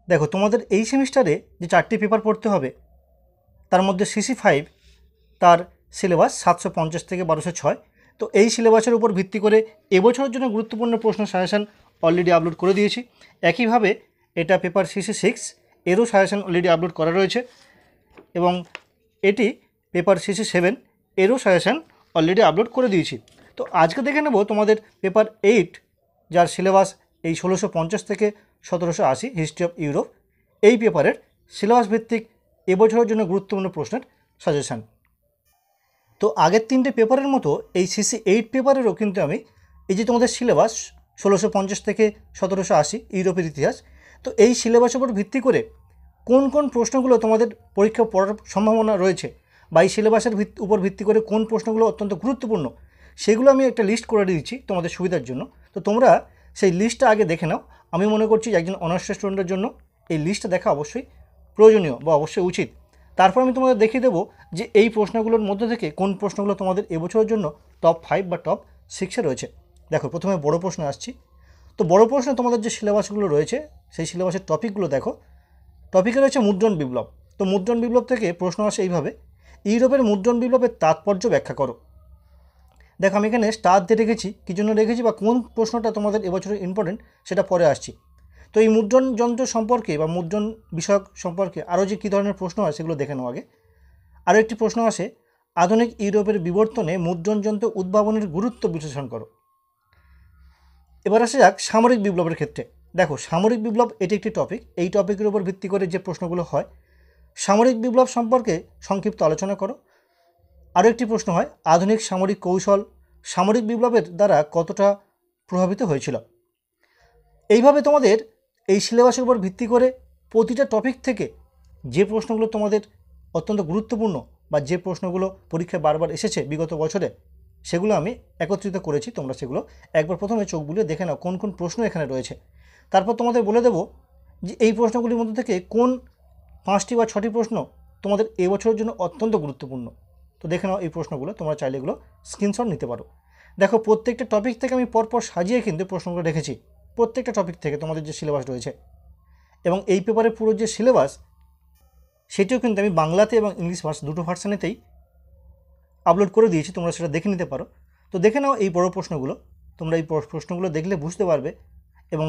দেখো তোমাদের এই সেমিস্টারে যে 4টি পেপার পড়তে হবে তার মধ্যে CC5 তার সিলেবাস 750 থেকে 1206। তো এই সিলেবাসের উপর ভিত্তি করে এবছরের জন্য গুরুত্বপূর্ণ প্রশ্ন সাজেশান অলরেডি আপলোড করে দিয়েছি। একইভাবে এটা পেপার CC6 এরও সাজেশান অলরেডি আপলোড করা রয়েছে এবং এটি পেপার CC7 এরও সাজেশান অলরেডি আপলোড করে দিয়েছি। তো আজকে দেখে নেব তোমাদের পেপার 8 যার সিলেবাস এই 1650 থেকে 1780 হিস্ট্রি অফ ইউরোপ, এই পেপারের সিলেবাস ভিত্তিক এবছরের জন্য গুরুত্বপূর্ণ প্রশ্নের সাজেশান। তো আগের 3টে পেপারের মতো এই CC8 পেপারেরও কিন্তু আমি এই যে তোমাদের সিলেবাস 1650 থেকে 1780 ইউরোপের ইতিহাস, তো এই সিলেবাসের উপর ভিত্তি করে কোন কোন প্রশ্নগুলো তোমাদের পরীক্ষা পড়ার সম্ভাবনা রয়েছে বা এই সিলেবাসের উপর ভিত্তি করে কোন প্রশ্নগুলো অত্যন্ত গুরুত্বপূর্ণ সেগুলো আমি একটা লিস্ট করে দিচ্ছি তোমাদের সুবিধার জন্য। তো তোমরা সেই লিস্টটা আগে দেখে নাও। আমি মনে করছি যে একজন অনার্স স্টুডেন্টের জন্য এই লিস্টটা দেখা অবশ্যই প্রয়োজনীয় বা অবশ্যই উচিত। তারপর আমি তোমাদের দেখিয়ে দেবো যে এই প্রশ্নগুলোর মধ্যে থেকে কোন প্রশ্নগুলো তোমাদের এবছরের জন্য টপ 5 বা টপ 6-এ রয়েছে। দেখো প্রথমে বড় প্রশ্ন আসছি। তো বড় প্রশ্নে তোমাদের যে সিলেবাসগুলো রয়েছে সেই সিলেবাসের টপিকগুলো দেখো। টপিকে রয়েছে মুদ্রণ বিপ্লব। তো মুদ্রণ বিপ্লব থেকে প্রশ্ন আসে এইভাবে, ইউরোপের মুদ্রণ বিপ্লবের তাৎপর্য ব্যাখ্যা করো। দেখো আমি এখানে স্টার দিয়ে রেখেছি, কী জন্য রেখেছি বা কোন প্রশ্নটা তোমাদের এবছরের ইম্পর্টেন্ট সেটা পরে আসছি। তো এই মুদ্রণ যন্ত্র সম্পর্কে বা মুদ্রণ বিষয়ক সম্পর্কে আরও যে কী ধরনের প্রশ্ন হয় সেগুলো দেখে নাও আগে। আরও একটি প্রশ্ন আসে, আধুনিক ইউরোপের বিবর্তনে মুদ্রণ যন্ত্র উদ্ভাবনের গুরুত্ব বিশ্লেষণ করো। এবার আসা যাক সামরিক বিপ্লবের ক্ষেত্রে। দেখো সামরিক বিপ্লব এটি একটি টপিক, এই টপিকের উপর ভিত্তি করে যে প্রশ্নগুলো হয়, সামরিক বিপ্লব সম্পর্কে সংক্ষিপ্ত আলোচনা করো। আরও একটি প্রশ্ন হয়, আধুনিক সামরিক কৌশল সামরিক বিপ্লবের দ্বারা কতটা প্রভাবিত হয়েছিল। এইভাবে তোমাদের এই সিলেবাসের উপর ভিত্তি করে প্রতিটা টপিক থেকে যে প্রশ্নগুলো তোমাদের অত্যন্ত গুরুত্বপূর্ণ বা যে প্রশ্নগুলো পরীক্ষায় বারবার এসেছে বিগত বছরে সেগুলো আমি একত্রিত করেছি। তোমরা সেগুলো একবার প্রথমে চোখ বুলিয়ে দেখে নাও কোন কোন প্রশ্ন এখানে রয়েছে। তারপর তোমাদের বলে দেবো যে এই প্রশ্নগুলির মধ্যে থেকে কোন 5টি বা 6টি প্রশ্ন তোমাদের এবছরের জন্য অত্যন্ত গুরুত্বপূর্ণ। তো দেখে নাও এই প্রশ্নগুলো, তোমরা চাইলে এগুলো স্ক্রিনশট নিতে পারো। দেখো প্রত্যেকটা টপিক থেকে আমি পরপর সাজিয়ে কিন্তু প্রশ্নগুলো রেখেছি, প্রত্যেকটা টপিক থেকে তোমাদের যে সিলেবাস রয়েছে। এবং এই পেপারের পুরো যে সিলেবাস সেটিও কিন্তু আমি বাংলাতে এবং ইংলিশ দুটো ভার্সানেতেই আপলোড করে দিয়েছি, তোমরা সেটা দেখে নিতে পারো। তো দেখে নাও এই বড় প্রশ্নগুলো, তোমরা এই প্রশ্নগুলো দেখলে বুঝতে পারবে এবং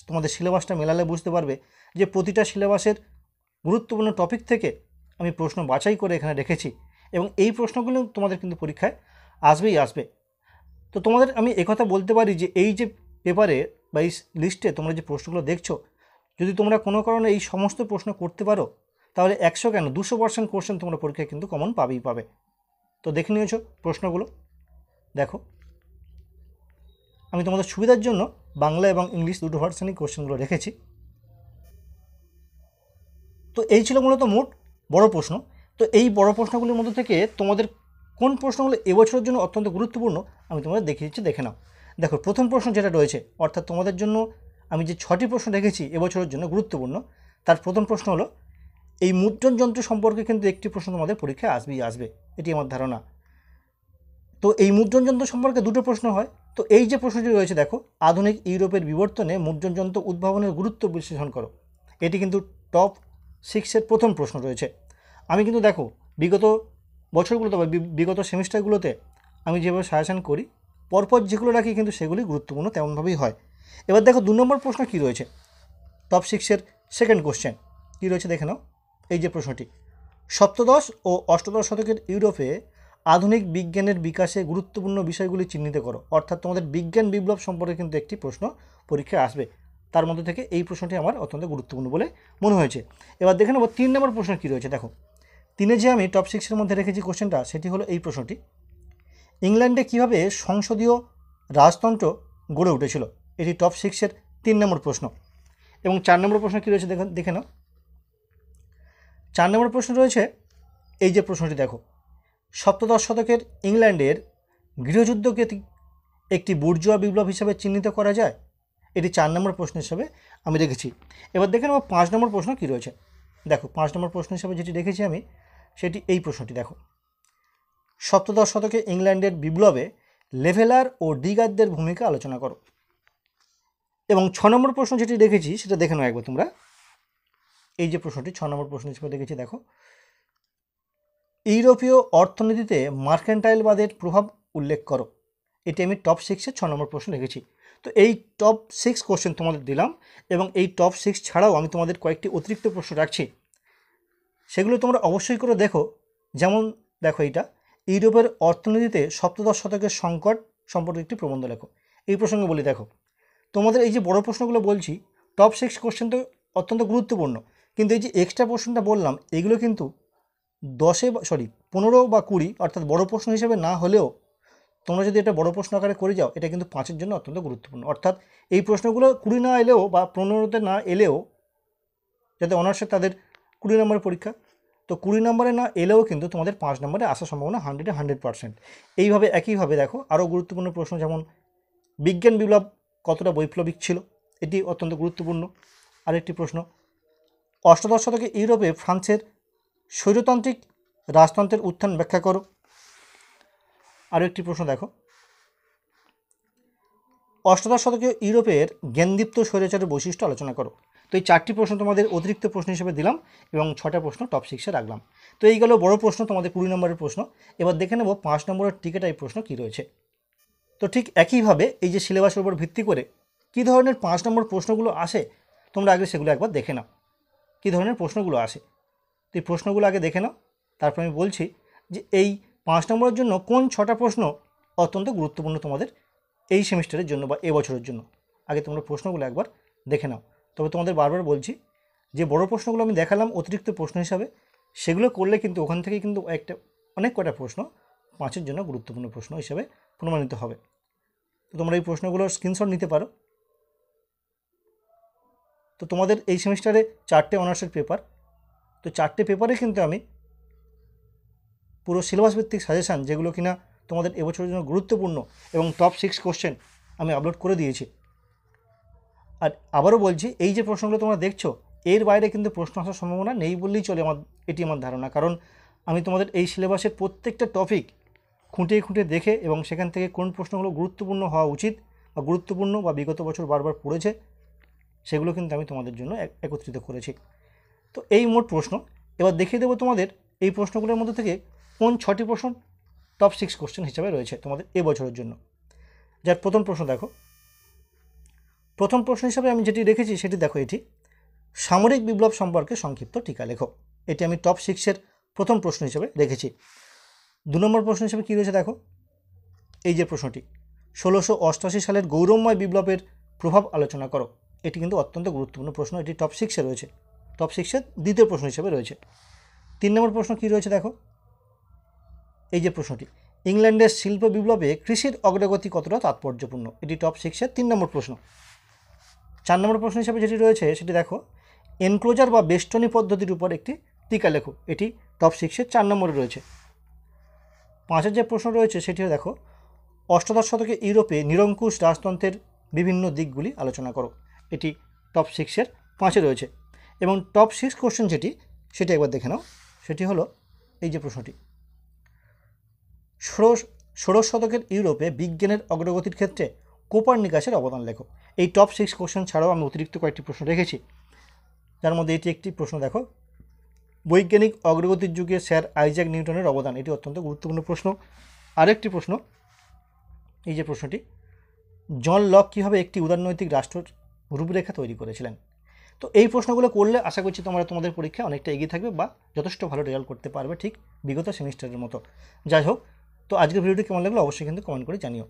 তোমাদের সিলেবাসটা মেলালে বুঝতে পারবে যে প্রতিটা সিলেবাসের গুরুত্বপূর্ণ টপিক থেকে আমি প্রশ্ন বাছাই করে এখানে রেখেছি এবং এই প্রশ্নগুলো তোমাদের কিন্তু পরীক্ষায় আসবেই আসবে। তো তোমাদের আমি একথা বলতে পারি যে এই যে পেপারে বা এই লিস্টে তোমরা যে প্রশ্নগুলো দেখছো, যদি তোমরা কোনো কারণে এই সমস্ত প্রশ্ন করতে পারো তাহলে 100 কেন 200% কোশ্চেন তোমরা পরীক্ষায় কিন্তু কমন পাবেই পাবে। তো দেখে নিয়েছো প্রশ্নগুলো, দেখো আমি তোমাদের সুবিধার জন্য বাংলা এবং ইংলিশ দুটো ভার্সানই কোশ্চেনগুলো রেখেছি। তো এই ছিল মূলত মোট বড় প্রশ্ন। তো এই বড় প্রশ্নগুলির মধ্যে থেকে তোমাদের কোন প্রশ্নগুলো এবছরের জন্য অত্যন্ত গুরুত্বপূর্ণ আমি তোমাদের দেখিয়ে দিচ্ছি, দেখে নাও। দেখো প্রথম প্রশ্ন যেটা রয়েছে, অর্থাৎ তোমাদের জন্য আমি যে 6টি প্রশ্ন রেখেছি এবছরের জন্য গুরুত্বপূর্ণ, তার প্রথম প্রশ্ন হলো এই মুদ্রণ যন্ত্র সম্পর্কে কিন্তু একটি প্রশ্ন তোমাদের পরীক্ষায় আসবেই আসবে, এটি আমার ধারণা। তো এই মুদ্রণ যন্ত্র সম্পর্কে দুটো প্রশ্ন হয়। তো এই যে প্রশ্নটি রয়েছে দেখো, আধুনিক ইউরোপের বিবর্তনে মুদ্রণ যন্ত্র উদ্ভাবনের গুরুত্ব বিশ্লেষণ করো, এটি কিন্তু টপ 6-এর প্রথম প্রশ্ন রয়েছে। আমি কিন্তু দেখো বিগত বছরগুলোতে বা বিগত সেমিস্টারগুলোতে আমি যেভাবে সাজেশান করি পরপর যেগুলো রাখি কিন্তু সেগুলি গুরুত্বপূর্ণ তেমনভাবেই হয়। এবার দেখো 2 নম্বর প্রশ্ন কী রয়েছে, টপ 6-এর সেকেন্ড কোশ্চেন কী রয়েছে দেখে নাও। এই যে প্রশ্নটি, সপ্তদশ ও অষ্টাদশ শতকের ইউরোপে আধুনিক বিজ্ঞানের বিকাশে গুরুত্বপূর্ণ বিষয়গুলি চিহ্নিত করো। অর্থাৎ তোমাদের বিজ্ঞান বিপ্লব সম্পর্কে কিন্তু একটি প্রশ্ন পরীক্ষায় আসবে, তার মধ্যে থেকে এই প্রশ্নটি আমার অত্যন্ত গুরুত্বপূর্ণ বলে মনে হয়েছে। এবার দেখে নেব 3 নম্বর প্রশ্ন কী রয়েছে। দেখো 3-এ যে আমি টপ 6-এর মধ্যে রেখেছি কোশ্চেনটা, সেটি হলো এই প্রশ্নটি, ইংল্যান্ডে কীভাবে সংসদীয় রাজতন্ত্র গড়ে উঠেছিল, এটি টপ 6-এর 3 নম্বর প্রশ্ন। এবং 4 নম্বর প্রশ্ন কী রয়েছে দেখে নাও। 4 নম্বর প্রশ্ন রয়েছে এই যে প্রশ্নটি, দেখো সপ্তদশ শতকের ইংল্যান্ডের গৃহযুদ্ধকে একটি বুর্জোয়া বিপ্লব হিসেবে চিহ্নিত করা যায়, এটি 4 নম্বর প্রশ্ন হিসেবে আমি রেখেছি। এবার দেখে নেব 5 নম্বর প্রশ্ন কী রয়েছে। দেখো 5 নম্বর প্রশ্ন হিসেবে যেটি রেখেছি আমি সেটি এই প্রশ্নটি, দেখো সপ্তদশ শতকে ইংল্যান্ডের বিপ্লবে লেভেলার ও ডিগারদের ভূমিকা আলোচনা করো। এবং 6 নম্বর প্রশ্ন যেটি রেখেছি সেটা দেখে নাও একবার তোমরা, এই যে প্রশ্নটি 6 নম্বর প্রশ্ন হিসেবে দেখেছি, দেখো ইউরোপীয় অর্থনীতিতে মার্কেন্টাইলবাদের প্রভাব উল্লেখ করো। এটি আমি টপ 6-এ 6 নম্বর প্রশ্ন লিখেছি। তো এই টপ 6 কোশ্চেন তোমাদের দিলাম এবং এই টপ 6 ছাড়াও আমি তোমাদের কয়েকটি অতিরিক্ত প্রশ্ন রাখছি, সেগুলো তোমরা অবশ্যই করে দেখো। যেমন দেখো, এইটা ইউরোপের অর্থনীতিতে সপ্তদশ শতকের সংকট সম্পর্কে একটি প্রবন্ধ লেখো। এই প্রসঙ্গে বলি, দেখো তোমাদের এই যে বড় প্রশ্নগুলো বলছি, টপ 6 কোশ্চেন তো অত্যন্ত গুরুত্বপূর্ণ, কিন্তু এই যে এক্সট্রা প্রশ্নটা বললাম এগুলো কিন্তু 15 বা 20 অর্থাৎ বড় প্রশ্ন হিসেবে না হলেও তোমরা যদি এটা বড় প্রশ্ন আকারে করে যাও, এটা কিন্তু 5-এর জন্য অত্যন্ত গুরুত্বপূর্ণ। অর্থাৎ এই প্রশ্নগুলো 20 না এলেও বা 15তে না এলেও, যাতে অনার্সে তাদের 20 নম্বরের পরীক্ষা, তো 20 নম্বরে না এলেও কিন্তু তোমাদের 5 নম্বরে আসার সম্ভাবনা 100%। এইভাবে একইভাবে দেখো আরও গুরুত্বপূর্ণ প্রশ্ন, যেমন বিজ্ঞান বিপ্লব কতটা বৈপ্লবিক ছিল, এটি অত্যন্ত গুরুত্বপূর্ণ। আরেকটি প্রশ্ন, অষ্টাদশ শতকে ইউরোপে ফ্রান্সের স্বৈরতান্ত্রিক রাজতন্ত্রের উত্থান ব্যাখ্যা করো। আরও একটি প্রশ্ন দেখো, অষ্টাদশ শতকে ইউরোপের জ্ঞানদীপ্ত স্বৈরাচারের বৈশিষ্ট্য আলোচনা করো। তো এই 4টি প্রশ্ন তোমাদের অতিরিক্ত প্রশ্ন হিসেবে দিলাম এবং 6টা প্রশ্ন টপ 6-এ রাখলাম। তো এই গেল বড় প্রশ্ন, তোমাদের 20 নম্বরের প্রশ্ন। এবার দেখে নেব 5 নম্বরের টিকেট এই প্রশ্ন কী রয়েছে। তো ঠিক একইভাবে এই যে সিলেবাসের উপর ভিত্তি করে কী ধরনের 5 নম্বর প্রশ্নগুলো আসে, তোমরা আগে সেগুলো একবার দেখে নাও, কী ধরনের প্রশ্নগুলো আসে। তো এই প্রশ্নগুলো আগে দেখে নাও, তারপর আমি বলছি যে এই 5 নম্বরের জন্য কোন 6টা প্রশ্ন অত্যন্ত গুরুত্বপূর্ণ তোমাদের এই সেমিস্টারের জন্য বা এবছরের জন্য। আগে তোমরা প্রশ্নগুলো একবার দেখে নাও। তবে তোমাদের বারবার বলছি যে বড় প্রশ্নগুলো আমি দেখালাম অতিরিক্ত প্রশ্ন হিসাবে, সেগুলো করলে কিন্তু ওখান থেকে কিন্তু অনেক কটা প্রশ্ন 5-এর জন্য গুরুত্বপূর্ণ প্রশ্ন হিসেবে প্রমাণিত হবে। তো তোমরা এই প্রশ্নগুলোর স্ক্রিনশট নিতে পারো। তো তোমাদের এই সেমিস্টারে 4টে অনার্সের পেপার, তো 4টে পেপারে কিন্তু আমি পুরো সিলেবাস ভিত্তিক সাজেশান, যেগুলো কিনা তোমাদের এবছরের জন্য গুরুত্বপূর্ণ এবং টপ 6 কোশ্চেন আমি আপলোড করে দিয়েছি। আর আবারও বলছি, এই যে প্রশ্নগুলো তোমরা দেখছো, এর বাইরে কিন্তু প্রশ্ন আসার সম্ভাবনা নেই বললেই চলে, এটি আমার ধারণা। কারণ আমি তোমাদের এই সিলেবাসের প্রত্যেকটা টপিক খুঁটিয়ে খুঁটিয়ে দেখে এবং সেখান থেকে কোন প্রশ্নগুলো গুরুত্বপূর্ণ হওয়া উচিত বা গুরুত্বপূর্ণ বা বিগত বছর বারবার পড়েছে, সেগুলো কিন্তু আমি তোমাদের জন্য একত্রিত করেছি। তো এই মোট প্রশ্ন। এবার দেখিয়ে দেবো তোমাদের এই প্রশ্নগুলোর মধ্যে থেকে কোন 6টি প্রশ্ন টপ 6 কোশ্চেন হিসাবে রয়েছে তোমাদের এবছরের জন্য। যার প্রথম প্রশ্ন দেখো, প্রথম প্রশ্ন হিসাবে আমি যেটি রেখেছি সেটি দেখো, এটি সামরিক বিপ্লব সম্পর্কে সংক্ষিপ্ত টিকা লেখো। এটি আমি টপ 6-এর প্রথম প্রশ্ন হিসেবে রেখেছি। 2 নম্বর প্রশ্ন হিসেবে কী রয়েছে দেখো, এই যে প্রশ্নটি 1688 সালের গৌরবময় বিপ্লবের প্রভাব আলোচনা করো। এটি কিন্তু অত্যন্ত গুরুত্বপূর্ণ প্রশ্ন, এটি টপ 6-এ রয়েছে, টপ 6-এর দ্বিতীয় প্রশ্ন হিসেবে রয়েছে। 3 নম্বর প্রশ্ন কী রয়েছে দেখো, এই যে প্রশ্নটি ইংল্যান্ডের শিল্প বিপ্লবে কৃষির অগ্রগতি কতটা তাৎপর্যপূর্ণ। এটি টপ 6-এর 3 নম্বর প্রশ্ন। 4 নম্বর প্রশ্ন হিসেবে যেটি রয়েছে সেটি দেখো, এনক্লোজার বা বেষ্টনী পদ্ধতির উপর একটি টিকা লেখো। এটি টপ 6-এর 4 নম্বরে রয়েছে। 5-এর যে প্রশ্ন রয়েছে সেটিও দেখো, অষ্টাদশ শতকে ইউরোপে নিরঙ্কুশ রাজতন্ত্রের বিভিন্ন দিকগুলি আলোচনা করো। এটি টপ 6-এর 5-এ রয়েছে। এবং টপ 6 কোশ্চেন যেটি, সেটি একবার দেখে নাও। সেটি হলো এই যে প্রশ্নটি, ষোড়শ শতকের ইউরোপে বিজ্ঞানের অগ্রগতির ক্ষেত্রে কোপার্নিকাসের অবদান লেখো। এই টপ 6 কোশ্চেন ছাড়াও আমি অতিরিক্ত কয়েকটি প্রশ্ন রেখেছি, যার মধ্যে এটি একটি প্রশ্ন দেখো, বৈজ্ঞানিক অগ্রগতির যুগে স্যার আইজ্যাক নিউটনের অবদান। এটি অত্যন্ত গুরুত্বপূর্ণ প্রশ্ন। আরেকটি প্রশ্ন, এই যে প্রশ্নটি, জন লক কীভাবে একটি উদারনৈতিক রাষ্ট্রের রূপরেখা তৈরি করেছিলেন। তো এই প্রশ্নগুলো করলে আশা করছি তোমরা তোমাদের পরীক্ষা অনেকটা এগিয়ে থাকবে বা যথেষ্ট ভালো রেজাল্ট করতে পারবে, ঠিক বিগত সেমিস্টারের মতো। যাই হোক, তো আজকের ভিডিওটি কেমন লাগলো অবশ্যই কিন্তু কমেন্ট করে জানিও।